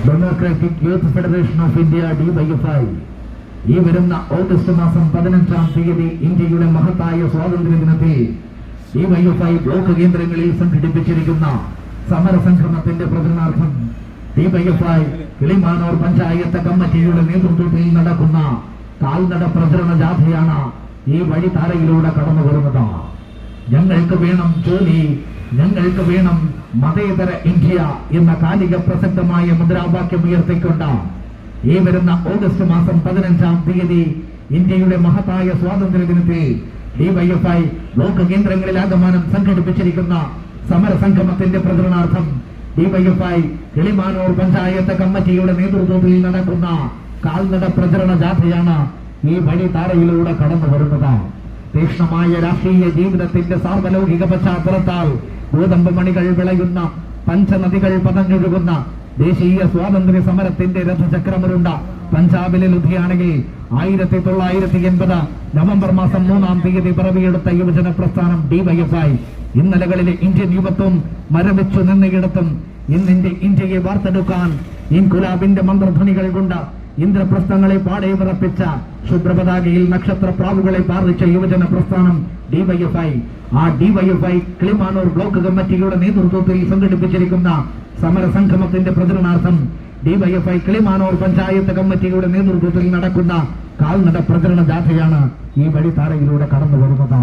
Democratic youth federation of India DYFI ഈ വരുന്ന August മാസം 15-ാം തീയതി ഇന്ത്യയുടെ മഹത്തായ സ്വാതന്ത്ര്യ ദിനത്തിൽ DYFI ബ്ലോക്ക് കേന്ദ്രങ്ങളിൽ സംഘടിപ്പിച്ചിരിക്കുന്ന സമരസംഗമത്തിന്റെ പ്രചരണാർത്ഥം DYFI കിളിമാനൂർ പഞ്ചായത്ത് കമ്മിറ്റിയുടെ നേതൃത്വത്തിൽ നടക്കുന്ന കാൽനട പ്രചരണ ജാഥയാണ് ഈ വഴിത്താരയിലൂടെ കടന്നു വരുന്നത്. ഞങ്ങൾക്ക് വേണം ജോലി, ഞങ്ങൾക്ക് വേണം മതേതര ഇന്ത്യ എന്ന കാലിക പ്രസക്തമായ മുദ്രാവാക്യം ഉയർത്തിക്കൊണ്ട് ഈ വരുന്ന ഓഗസ്റ്റ് മാസം 15-ാം തീയതി ഇന്ത്യയുടെ മഹത്തായ സ്വാതന്ത്ര്യ ദിനത്തിൽ DYFI ബ്ലോക്ക് കേന്ദ്രങ്ങളിൽ ആഗമനം സംഘടിപ്പിച്ചിരിക്കുന്ന സമരസംഗമത്തിന്റെ പ്രചരണാർത്ഥം DYFI കിളിമാനൂർ പഞ്ചായത്ത് കമ്മിറ്റിയുടെ നേതൃത്വത്തിൽ നടക്കുന്ന കാൽനട പ്രചരണ ജാഥയാണ് ഈ വഴിത്താരയിലൂടെ കടന്നു വരുന്നത്. തീക്ഷ്ണമായ രാഷ്ട്രീയ ജീവിതത്തിന്റെ സാർവലൗകിക പശ്ചാത്തലത്താൽ ഗോതമ്പ് മണികൾ വിളയുന്ന പഞ്ചനദികൾ പതഞ്ഞൊഴുകുന്ന ദേശീയ സ്വാതന്ത്ര്യ സമരത്തിന്റെ രഥചക്രമുരുണ്ട പഞ്ചാബിലെ ലുധിയാനയിൽ 1980 നവംബർ മാസം 3-ാം തീയതി പിറവിയെടുത്ത യുവജന പ്രസ്ഥാനം DYFI ഇന്നലകളിലെ ഇന്ത്യൻ യുവത്വം മരവിച്ചു നിന്നയിടത്തും ഇന്നിന്റെ ഇന്ത്യയെ വാർത്തെടുക്കാൻ ഇൻകുലാബിന്റെ മന്ത്രധ്വനികൾ കൊണ്ട് ഇന്ദ്രപ്രസ്ഥങ്ങളെ പാടെ വിറപ്പിച്ച ശുഭ്രപതാകയിൽ നക്ഷത്രപ്രാവുകളെ പാറിച്ച യുവജന പ്രസ്ഥാനം DYFI. ആ DYFI കിളിമാനൂർ ബ്ലോക്ക് കമ്മിറ്റിയുടെ നേതൃത്വത്തിൽ സംഘടിപ്പിച്ചിരിക്കുന്ന സമരസംഗമത്തിന്റെ പ്രചരണാർത്ഥം DYFI കിളിമാനൂർ പഞ്ചായത്ത് കമ്മിറ്റിയുടെ നേതൃത്വത്തിൽ നടക്കുന്ന കാൽനട പ്രചരണ ജാഥയാണ് ഈ വഴിത്താരയിലൂടെ കടന്നു വരുന്നത്.